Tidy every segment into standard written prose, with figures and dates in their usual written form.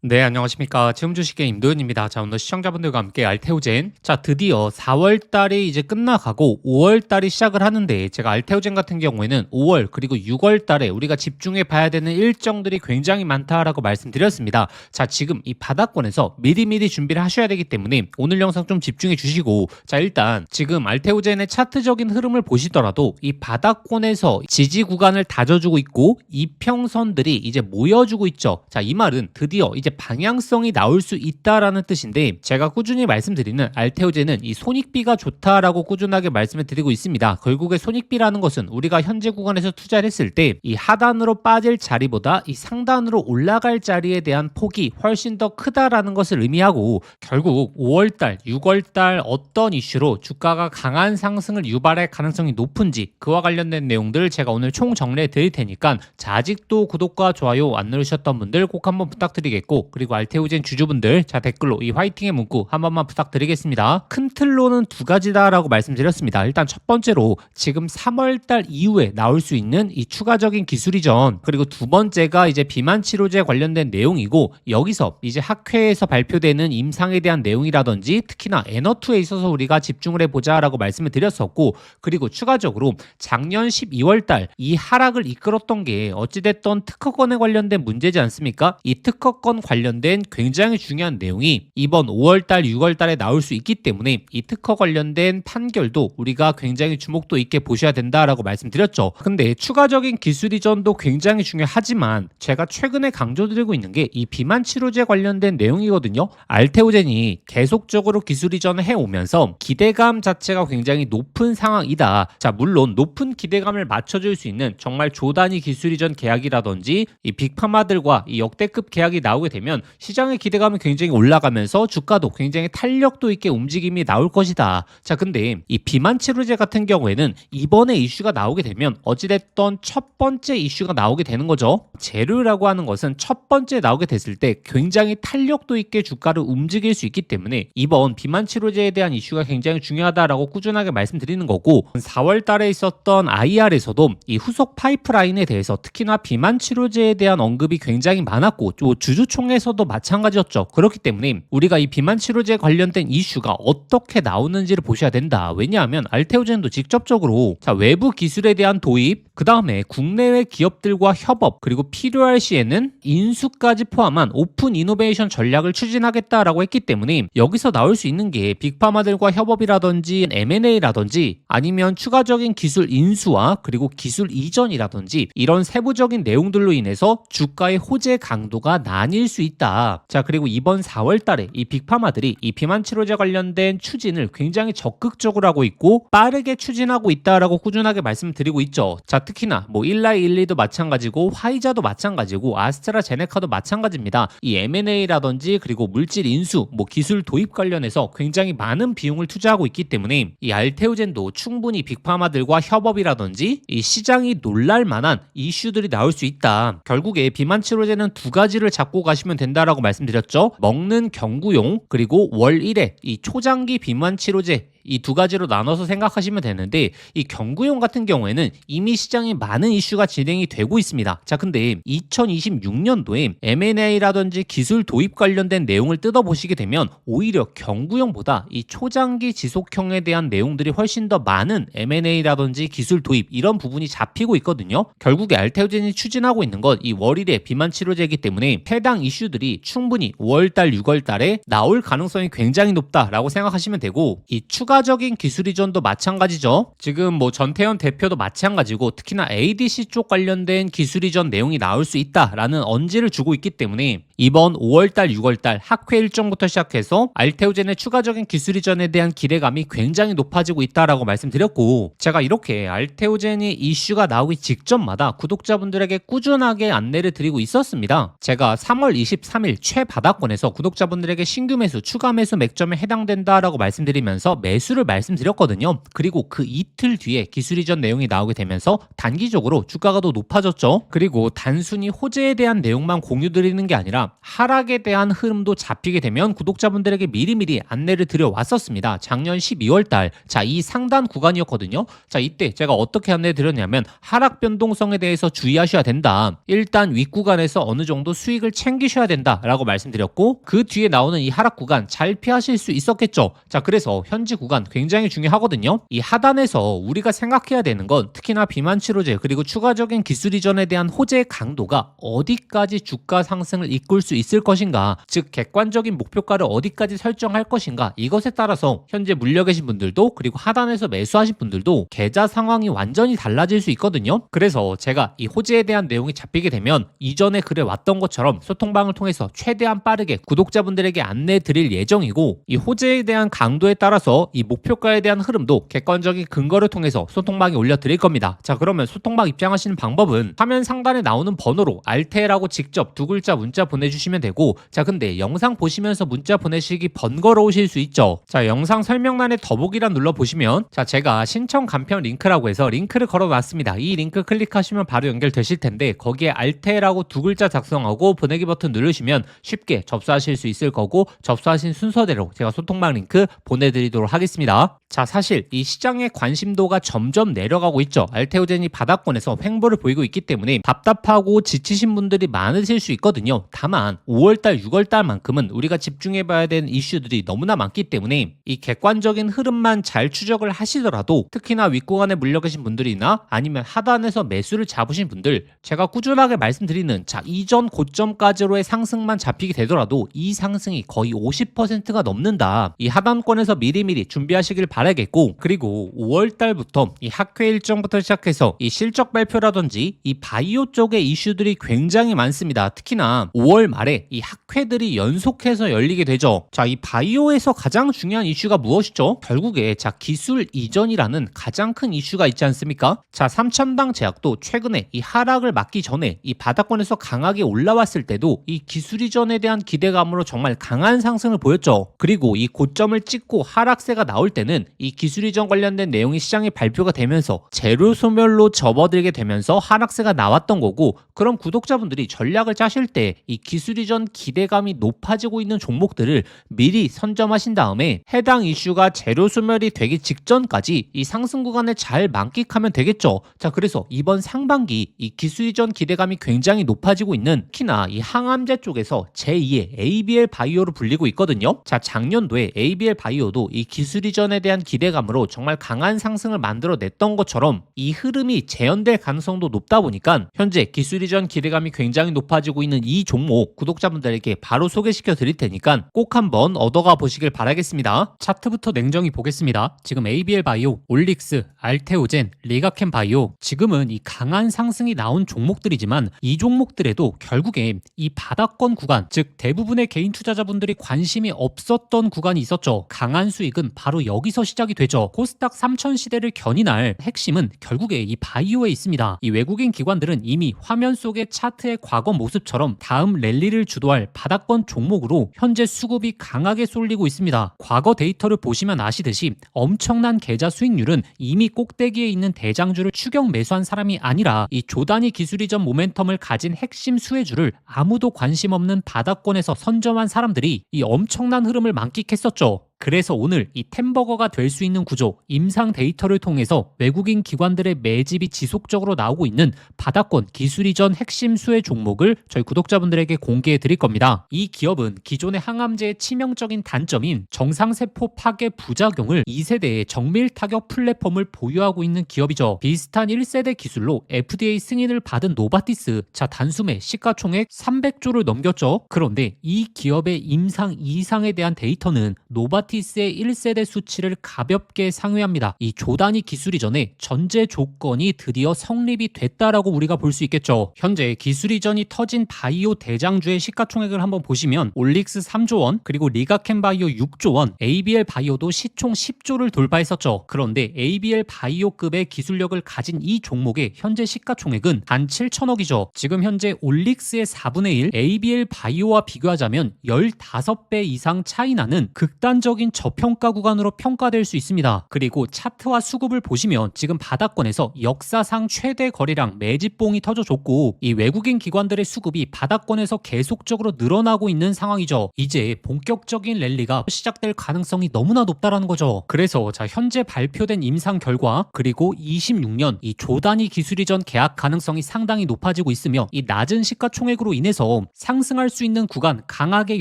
네, 안녕하십니까. 지금 주식의 임도현입니다. 자, 오늘 시청자분들과 함께 알테오젠. 자, 드디어 4월 달이 이제 끝나가고 5월 달이 시작을 하는데 제가 알테오젠 같은 경우에는 5월 그리고 6월 달에 우리가 집중해 봐야 되는 일정들이 굉장히 많다라고 말씀드렸습니다. 자, 지금 이 바닥권에서 미리미리 준비를 하셔야 되기 때문에 오늘 영상 좀 집중해 주시고, 자, 일단 지금 알테오젠의 차트적인 흐름을 보시더라도 이 바닥권에서 지지 구간을 다져주고 있고 이평선들이 이제 모여주고 있죠. 자, 이 말은 드디어 이제 방향성이 나올 수 있다라는 뜻인데, 제가 꾸준히 말씀드리는 알테오젠은 이 손익비가 좋다라고 꾸준하게 말씀을 드리고 있습니다. 결국에 손익비라는 것은 우리가 현재 구간에서 투자를 했을 때 이 하단으로 빠질 자리보다 이 상단으로 올라갈 자리에 대한 폭이 훨씬 더 크다라는 것을 의미하고, 결국 5월달, 6월달 어떤 이슈로 주가가 강한 상승을 유발할 가능성이 높은지 그와 관련된 내용들 제가 오늘 총 정리해 드릴 테니까, 자, 아직도 구독과 좋아요 안 누르셨던 분들 꼭 한번 부탁드리겠고, 그리고 알테오젠 주주분들, 자, 댓글로 이 화이팅의 문구 한 번만 부탁드리겠습니다. 큰 틀로는 두 가지다라고 말씀드렸습니다. 일단 첫 번째로 지금 3월달 이후에 나올 수 있는 이 추가적인 기술 이전, 그리고 두 번째가 이제 비만 치료제 관련된 내용이고, 여기서 이제 학회에서 발표되는 임상에 대한 내용이라든지 특히나 N2에 있어서 우리가 집중을 해보자라고 말씀을 드렸었고, 그리고 추가적으로 작년 12월달 이 하락을 이끌었던 게 어찌됐던 특허권에 관련된 문제지 않습니까? 이 특허권 관련된 굉장히 중요한 내용이 이번 5월달, 6월달에 나올 수 있기 때문에 이 특허 관련된 판결도 우리가 굉장히 주목도 있게 보셔야 된다라고 말씀드렸죠. 근데 추가적인 기술 이전도 굉장히 중요하지만 제가 최근에 강조드리고 있는 게 이 비만 치료제 관련된 내용이거든요. 알테오젠이 계속적으로 기술 이전을 해오면서 기대감 자체가 굉장히 높은 상황이다. 자, 물론 높은 기대감을 맞춰줄 수 있는 정말 조단위 기술 이전 계약이라든지 이 빅파마들과 이 역대급 계약이 나오게 되면 시장의 기대감이 굉장히 올라가면서 주가도 굉장히 탄력도 있게 움직임이 나올 것이다. 자, 근데 이 비만 치료제 같은 경우에는 이번에 이슈가 나오게 되면 어찌됐던 첫 번째 이슈가 나오게 되는 거죠. 재료라고 하는 것은 첫 번째 나오게 됐을 때 굉장히 탄력도 있게 주가를 움직일 수 있기 때문에 이번 비만 치료제에 대한 이슈가 굉장히 중요하다라고 꾸준하게 말씀드리는 거고, 4월 달에 있었던 IR에서도 이 후속 파이프라인에 대해서 특히나 비만 치료제에 대한 언급이 굉장히 많았고, 또 주주총회에서도 마찬가지였죠. 그렇기 때문에 우리가 이 비만 치료제 관련된 이슈가 어떻게 나오는지를 보셔야 된다. 왜냐하면 알테오젠도 직접적으로, 자, 외부 기술에 대한 도입, 그 다음에 국내외 기업들과 협업, 그리고 필요할 시에는 인수까지 포함한 오픈 이노베이션 전략을 추진하겠다라고 했기 때문에 여기서 나올 수 있는 게 빅파마들과 협업이라든지 M&A라든지 아니면 추가적인 기술 인수와 그리고 기술 이전이라든지 이런 세부적인 내용들로 인해서 주가의 호재 강도가 나뉠 수 있다. 자, 그리고 이번 4월 달에 이 빅파마들이 이 비만 치료제 관련된 추진을 굉장히 적극적으로 하고 있고 빠르게 추진하고 있다라고 꾸준하게 말씀드리고 있죠. 자, 특히나 뭐 일라일리도 마찬가지고 화이자도 마찬가지고 아스트라제네카도 마찬가지입니다. 이 M&A라든지 그리고 물질 인수, 뭐 기술 도입 관련해서 굉장히 많은 비용을 투자하고 있기 때문에 이 알테오젠도 충분히 빅파마들과 협업이라든지 이 시장이 놀랄 만한 이슈들이 나올 수 있다. 결국에 비만 치료제는 두 가지를 잡고 가시면 된다라고 말씀드렸죠. 먹는 경구용, 그리고 월 1회 이 초장기 비만 치료제, 이 두 가지로 나눠서 생각하시면 되는데, 이 경구용 같은 경우에는 이미 시장에 많은 이슈가 진행이 되고 있습니다. 자, 근데 2026년도에 M&A라든지 기술 도입 관련된 내용을 뜯어보시게 되면 오히려 경구용보다 이 초장기 지속형에 대한 내용들이 훨씬 더 많은 M&A라든지 기술 도입 이런 부분이 잡히고 있거든요. 결국에 알테오젠이 추진하고 있는 건 이 월일의 비만 치료제이기 때문에 해당 이슈들이 충분히 5월달, 6월달에 나올 가능성이 굉장히 높다라고 생각하시면 되고, 이 추가적인 기술 이전도 마찬가지죠. 지금 뭐 전태현 대표도 마찬가지고 특히나 ADC 쪽 관련된 기술 이전 내용이 나올 수 있다라는 언지를 주고 있기 때문에 이번 5월달, 6월달 학회 일정부터 시작해서 알테오젠의 추가적인 기술 이전에 대한 기대감이 굉장히 높아지고 있다라고 말씀드렸고, 제가 이렇게 알테오젠이 이슈가 나오기 직전마다 구독자분들에게 꾸준하게 안내를 드리고 있었습니다. 제가 3월 23일 최바닥권에서 구독자분들에게 신규 매수, 추가 매수 맥점에 해당된다라고 말씀드리면서 매수를 말씀드렸거든요. 그리고 그 이틀 뒤에 기술 이전 내용이 나오게 되면서 단기적으로 주가가 더 높아졌죠. 그리고 단순히 호재에 대한 내용만 공유드리는 게 아니라 제가 하락에 대한 흐름도 잡히게 되면 구독자분들에게 미리미리 안내를 드려왔었습니다. 작년 12월달 자, 이 상단 구간이었거든요. 자, 이때 제가 어떻게 안내 드렸냐면 하락 변동성에 대해서 주의하셔야 된다. 일단 윗구간에서 어느 정도 수익을 챙기셔야 된다라고 말씀드렸고, 그 뒤에 나오는 이 하락 구간 잘 피하실 수 있었겠죠. 자, 그래서 현지 구간 굉장히 중요하거든요. 이 하단에서 우리가 생각해야 되는 건 특히나 비만 치료제 그리고 추가적인 기술 이전에 대한 호재의 강도가 어디까지 주가 상승을 이끌 수 있을 것인가, 즉 객관적인 목표가를 어디까지 설정할 것인가, 이것에 따라서 현재 물려 계신 분들도 그리고 하단에서 매수하신 분들도 계좌 상황이 완전히 달라질 수 있거든요. 그래서 제가 이 호재에 대한 내용이 잡히게 되면 이전에 그래 왔던 것처럼 소통방을 통해서 최대한 빠르게 구독자분들에게 안내 드릴 예정이고, 이 호재에 대한 강도에 따라서 이 목표가에 대한 흐름도 객관적인 근거를 통해서 소통방에 올려드릴 겁니다. 자, 그러면 소통방 입장하시는 방법은 화면 상단에 나오는 번호로 알테라고 직접 두 글자 문자 보내주시면 되고, 자, 근데 영상 보시면서 문자 보내시기 번거로우실 수 있죠. 자, 영상 설명란에 더보기란 눌러보시면 자, 제가 신청 간편 링크라고 해서 링크를 걸어놨습니다. 이 링크 클릭하시면 바로 연결되실 텐데 거기에 알테라고 두 글자 작성하고 보내기 버튼 누르시면 쉽게 접수하실 수 있을 거고, 접수하신 순서대로 제가 소통방 링크 보내드리도록 하겠습니다. 자, 사실 이 시장의 관심도가 점점 내려가고 있죠. 알테오젠이 바닥권에서 횡보를 보이고 있기 때문에 답답하고 지치신 분들이 많으실 수 있거든요. 다만 5월달, 6월달만큼은 우리가 집중해봐야 되는 이슈들이 너무나 많기 때문에 이 객관적인 흐름만 잘 추적을 하시더라도, 특히나 윗구간에 물려 계신 분들이나 아니면 하단에서 매수를 잡으신 분들, 제가 꾸준하게 말씀드리는 자, 이전 고점까지로의 상승만 잡히게 되더라도 이 상승이 거의 50%가 넘는다. 이 하단권에서 미리미리 준비하시길 바라겠고, 그리고 5월달부터 이 학회 일정부터 시작해서 이 실적 발표라든지 이 바이오 쪽의 이슈들이 굉장히 많습니다. 특히나 5월 말에 이 학회들이 연속해서 열리게 되죠. 자, 이 바이오에서 가장 중요한 이슈가 무엇이죠? 결국에 자, 기술 이전이라는 가장 큰 이슈가 있지 않습니까? 자, 삼천당 제약도 최근에 이 하락을 막기 전에 이 바닥권에서 강하게 올라왔을 때도 이 기술 이전에 대한 기대감으로 정말 강한 상승을 보였죠. 그리고 이 고점을 찍고 하락세가 나올 때는 이 기술 이전 관련된 내용이 시장에 발표가 되면서 재료 소멸로 접어들게 되면서 하락세가 나왔던 거고, 그럼 구독자분들이 전략을 짜실 때 이 기술 이전 기대감이 높아지고 있는 종목들을 미리 선점하신 다음에 해당 이슈가 재료 소멸이 되기 직전까지 이 상승 구간을 잘 만끽하면 되겠죠. 자, 그래서 이번 상반기 이 기술 이전 기대감이 굉장히 높아지고 있는, 특히나 이 항암제 쪽에서 제2의 ABL 바이오로 불리고 있거든요. 자, 작년도에 ABL 바이오도 이 기술 이전에 대한 기대감으로 정말 강한 상승을 만들어냈던 것처럼 이 흐름이 재현될 가능성도 높다 보니까 현재 기술 이전 기대감이 굉장히 높아지고 있는 이 종목 구독자분들에게 바로 소개시켜 드릴 테니까 꼭 한번 얻어가 보시길 바라겠습니다. 차트부터 냉정히 보겠습니다. 지금 ABL 바이오, 올릭스, 알테오젠, 리가켄 바이오, 지금은 이 강한 상승이 나온 종목들이지만 이 종목들에도 결국에 이 바닥권 구간, 즉 대부분의 개인 투자자분들이 관심이 없었던 구간이 있었죠. 강한 수익은 바로 여기서 시작이 되죠. 코스닥 3000 시대를 견인할 핵심은 결국에 이 바이오에 있습니다. 이 외국인 기관들은 이미 화면 속의 차트의 과거 모습처럼 다음 랠리를 주도할 바닥권 종목으로 현재 수급이 강하게 쏠리고 있습니다. 과거 데이터를 보시면 아시듯이 엄청난 계좌 수익률은 이미 꼭대기에 있는 대장주를 추격 매수한 사람이 아니라 이 조단위 기술 이전 모멘텀을 가진 핵심 수혜주를 아무도 관심 없는 바닥권에서 선점한 사람들이 이 엄청난 흐름을 만끽했었죠. 그래서 오늘 이 템버거가 될 수 있는 구조, 임상 데이터를 통해서 외국인 기관들의 매집이 지속적으로 나오고 있는 바닥권 기술 이전 핵심 수혜 종목을 저희 구독자분들에게 공개해 드릴 겁니다. 이 기업은 기존의 항암제의 치명적인 단점인 정상세포 파괴 부작용을 2세대의 정밀 타격 플랫폼을 보유하고 있는 기업이죠. 비슷한 1세대 기술로 FDA 승인을 받은 노바티스, 자, 단숨에 시가총액 300조를 넘겼죠. 그런데 이 기업의 임상 이상에 대한 데이터는 노바티스의 1세대 수치를 가볍게 상회합니다. 이 조단위 기술 이전에 전제 조건이 드디어 성립이 됐다라고 우리가 볼 수 있겠죠. 현재 기술 이전이 터진 바이오 대장주의 시가총액을 한번 보시면 올릭스 3조 원, 그리고 리가켄 바이오 6조 원, ABL 바이오도 시총 10조를 돌파했었죠. 그런데 ABL 바이오급의 기술력을 가진 이 종목의 현재 시가총액은 단 7천억이죠. 지금 현재 올릭스의 4분의 1, ABL 바이오와 비교하자면 15배 이상 차이 나는 극단적인 본격적인 저평가 구간으로 평가될 수 있습니다. 그리고 차트와 수급을 보시면 지금 바닥권에서 역사상 최대 거래량 매집봉이 터져줬고 이 외국인 기관들의 수급이 바닥권에서 계속적으로 늘어나고 있는 상황이죠. 이제 본격적인 랠리가 시작될 가능성이 너무나 높다라는 거죠. 그래서 현재 발표된 임상 결과 그리고 26년 이 조단위 기술 이전 계약 가능성이 상당히 높아지고 있으며 이 낮은 시가총액으로 인해서 상승할 수 있는 구간 강하게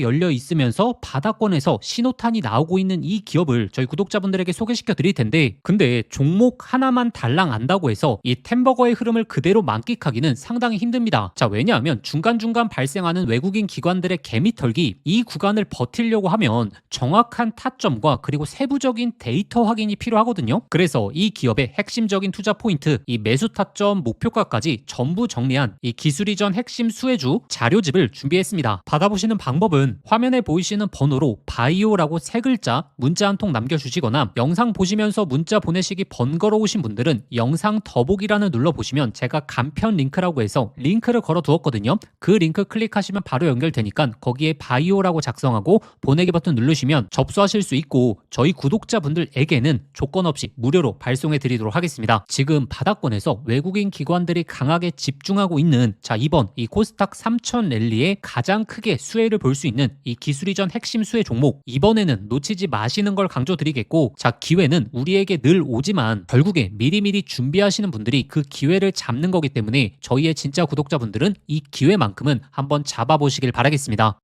열려 있으면서 바닥권에서 신호탄이 나오고 있는 이 기업을 저희 구독자분들에게 소개시켜 드릴 텐데, 근데 종목 하나만 달랑 안다고 해서 이 템버거의 흐름을 그대로 만끽하기는 상당히 힘듭니다. 왜냐하면 중간중간 발생하는 외국인 기관들의 개미털기, 이 구간을 버티려고 하면 정확한 타점과 그리고 세부적인 데이터 확인이 필요하거든요. 그래서 이 기업의 핵심적인 투자 포인트, 이 매수 타점, 목표가까지 전부 정리한 이 기술 이전 핵심 수혜주 자료집을 준비했습니다. 받아보시는 방법은 화면에 보이시는 번호로 바이오라고 세 글자 문자 한 통 남겨주시거나, 영상 보시면서 문자 보내시기 번거로우신 분들은 영상 더보기란을 눌러보시면 제가 간편 링크라고 해서 링크를 걸어 두었거든요. 그 링크 클릭하시면 바로 연결되니까 거기에 바이오라고 작성하고 보내기 버튼 누르시면 접수하실 수 있고, 저희 구독자분들에게는 조건 없이 무료로 발송해 드리도록 하겠습니다. 지금 바닥권에서 외국인 기관들이 강하게 집중하고 있는 이번 이 코스닥 3000 랠리에 가장 크게 수혜를 볼 수 있는 이 기술 이전 핵심 수혜 종목, 이번에는 놓치지 마시는 걸 강조드리겠고, 기회는 우리에게 늘 오지만 결국에 미리미리 준비하시는 분들이 그 기회를 잡는 거기 때문에 저희의 진짜 구독자분들은 이 기회만큼은 한번 잡아보시길 바라겠습니다.